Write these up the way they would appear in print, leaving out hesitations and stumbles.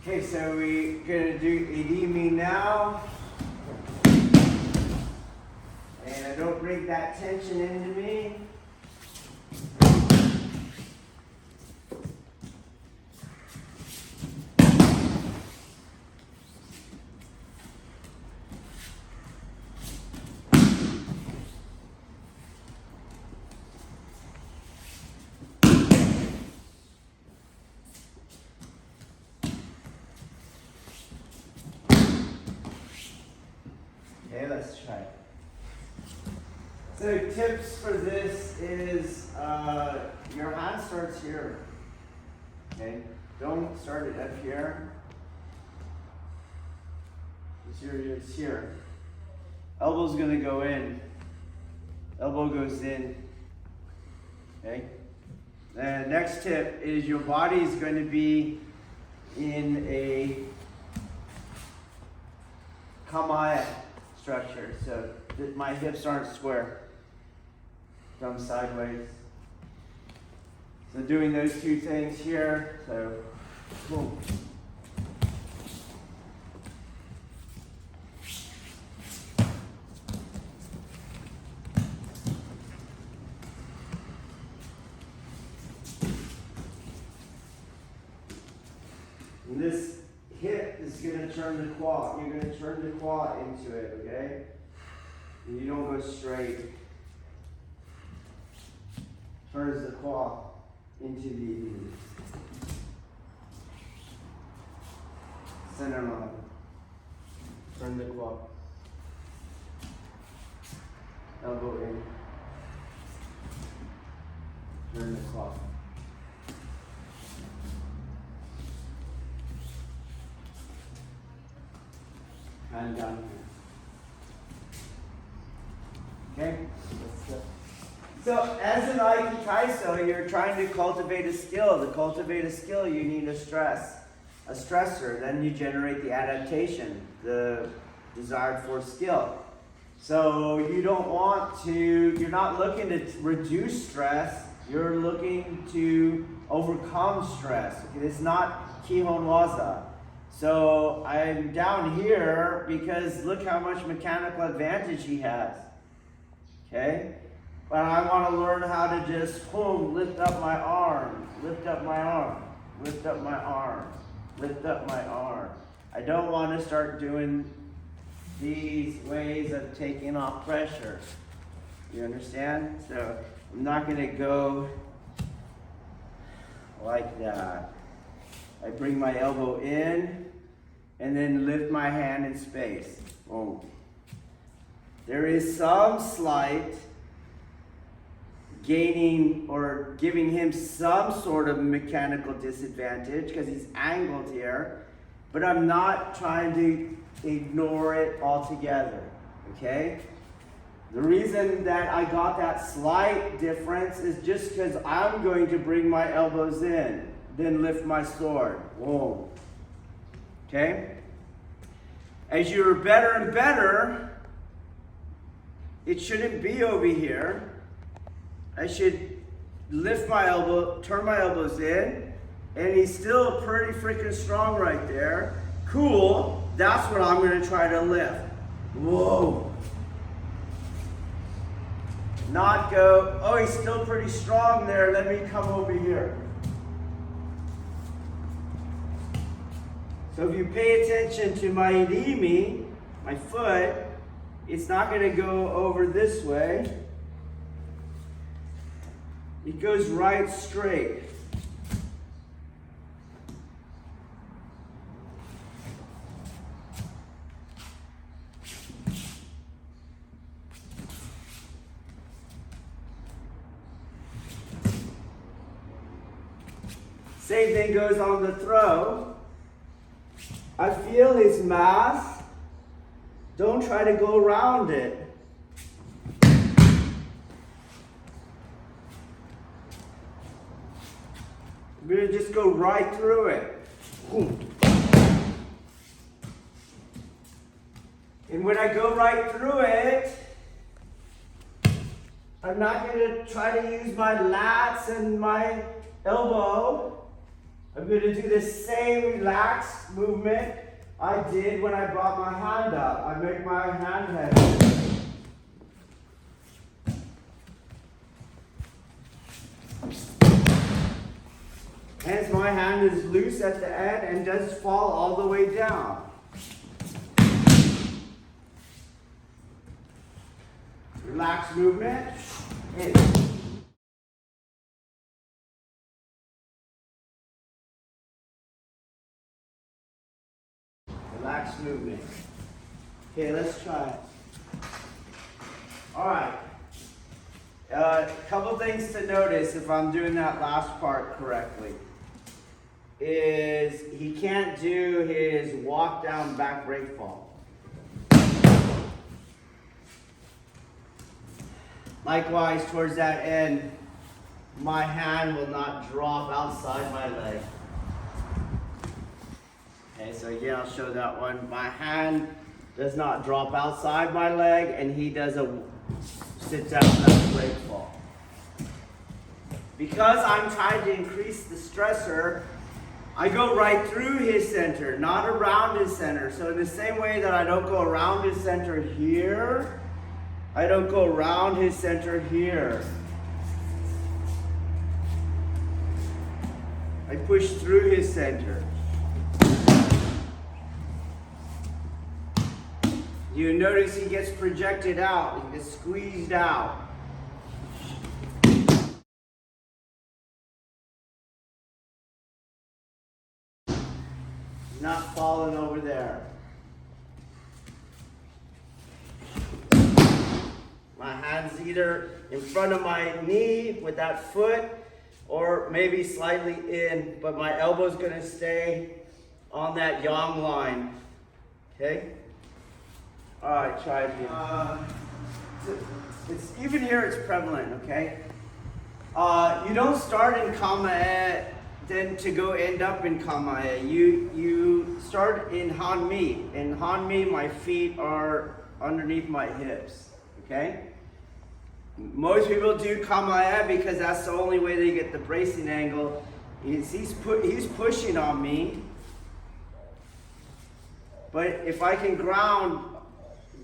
Okay, so we're gonna do Irimi now. And don't bring that tension into me. Okay, let's try it. So tips for this is your hand starts here. Okay, don't start it up here. It's here. Elbow's gonna go in. Elbow goes in. Okay. The next tip is your body is going to be in a kamaya structure, so that my hips aren't square from sideways. So doing those two things here, so boom. And this hip is going to turn the quad. You're going to turn the quad into it, okay? And you don't go straight. Turns the quad into the center line. Turn the quad. Elbow in. Turn the quad. And down here. Okay? So as an Aiki Taiso, you're trying to cultivate a skill. To cultivate a skill, you need a stressor. Then you generate the adaptation, the desired for skill. So you don't want to, you're not looking to reduce stress, you're looking to overcome stress. It's not Kihon waza. So I'm down here because look how much mechanical advantage he has. Okay? But I want to learn how to just boom, lift up my arm, lift up my arm, lift up my arm, lift up my arm. I don't want to start doing these ways of taking off pressure. You understand? So I'm not going to go like that. I bring my elbow in and then lift my hand in space. Boom. There is some slight gaining or giving him some sort of mechanical disadvantage because he's angled here, but I'm not trying to ignore it altogether, okay? The reason that I got that slight difference is just because I'm going to bring my elbows in, then lift my sword. Whoa. Okay? As you're better and better, it shouldn't be over here. I should lift my elbow, turn my elbows in, and he's still pretty freaking strong right there. Cool. That's what I'm going to try to lift. Whoa. Not go, oh, he's still pretty strong there. Let me come over here. So if you pay attention to my Irimi, my foot, it's not going to go over this way. It goes right straight. Same thing goes on the throw. I feel his mass. Don't try to go around it. I'm going to just go right through it. And when I go right through it, I'm not going to try to use my lats and my elbow. I'm going to do the same relaxed movement I did when I brought my hand up. I make my hand heavy. Hence my hand is loose at the end and does fall all the way down. Relaxed movement. In. Relaxed movement. Okay, let's try it. Alright. A couple things to notice if I'm doing that last part correctly is he can't do his walk down back break fall. Likewise, towards that end, my hand will not drop outside my leg. Okay, so again, I'll show that one. My hand does not drop outside my leg, and he does a sit down back break fall. Because I'm trying to increase the stressor, I go right through his center, not around his center. So in the same way that I don't go around his center here, I don't go around his center here. I push through his center. You notice he gets projected out, he gets squeezed out. Not falling over there. My hand's either in front of my knee with that foot or maybe slightly in, but my elbow's gonna stay on that yang line. Okay? All right, try it again. It's even here, it's prevalent, okay? You don't start in kama-e then to go end up in kama-e. You start in han-mi. In han-mi, my feet are underneath my hips, okay? Most people do kama-e because that's the only way they get the bracing angle. He's pushing on me. But if I can ground,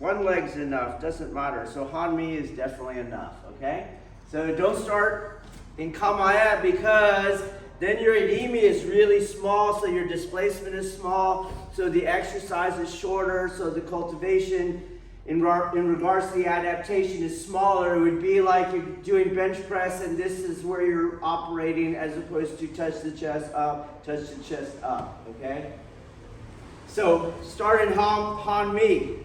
one leg's enough, doesn't matter. So han-mi is definitely enough, okay? So don't start in kama-e because then your irimi is really small, so your displacement is small, so the exercise is shorter, so the cultivation in regards to the adaptation is smaller. It would be like you're doing bench press and this is where you're operating as opposed to touch the chest up, touch the chest up, okay? So start in han-mi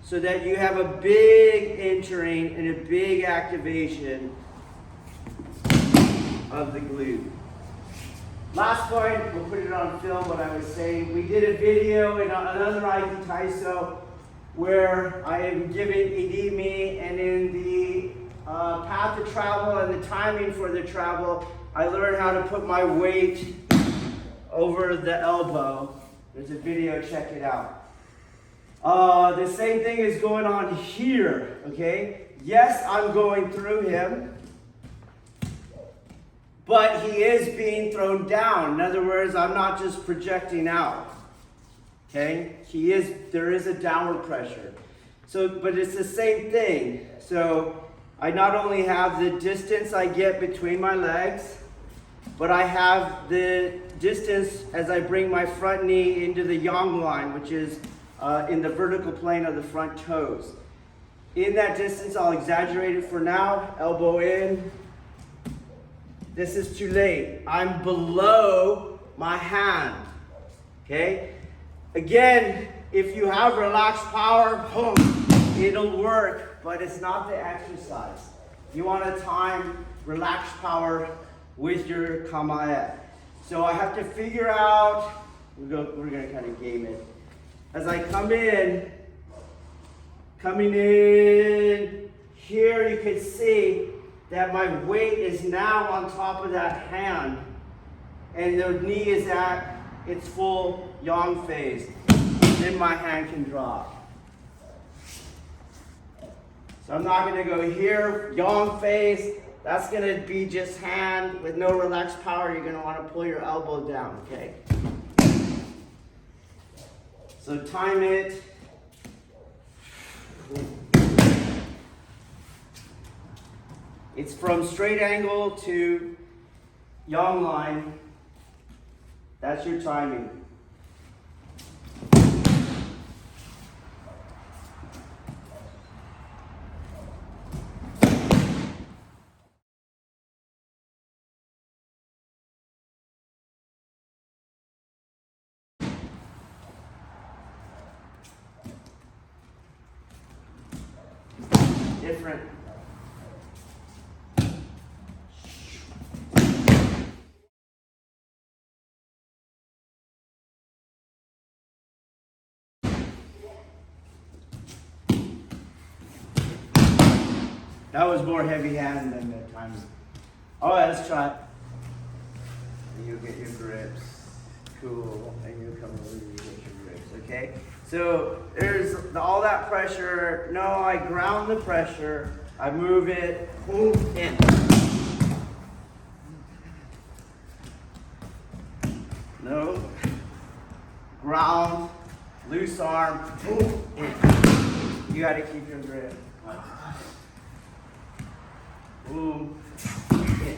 so that you have a big entering and a big activation of the glute. Last point, we'll put it on film what I was saying. We did a video in another Aiki Taiso where I am giving Irimi, and in the path of travel and the timing for the travel, I learned how to put my weight over the elbow. There's a video, check it out. The same thing is going on here, okay? Yes, I'm going through him, but he is being thrown down. In other words, I'm not just projecting out. Okay? There is a downward pressure. So, but it's the same thing. So I not only have the distance I get between my legs, but I have the distance as I bring my front knee into the yang line, which is in the vertical plane of the front toes. In that distance, I'll exaggerate it for now. Elbow in. This is too late. I'm below my hand. Okay? Again, if you have relaxed power, boom, it'll work, but it's not the exercise. You want to time relaxed power with your kama-e. So I have to figure out, we're going to kind of game it. As I coming in here, you can see that my weight is now on top of that hand, and the knee is at its full yang phase. Then my hand can drop. So I'm not going to go here, yang phase, That's gonna be just hand with no relaxed power. You're gonna wanna pull your elbow down, okay? So time it. It's from straight angle to yang line. That's your timing. Different. That was more heavy hand than the time. All right, let's try it. And you'll get your grips. Cool. And you come over and you get your grips, okay? So there's all that pressure. No, I ground the pressure. I move it, boom, in. No. Ground, loose arm, boom, in. You gotta keep your grip. Boom, in.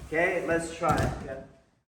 Okay, let's try it.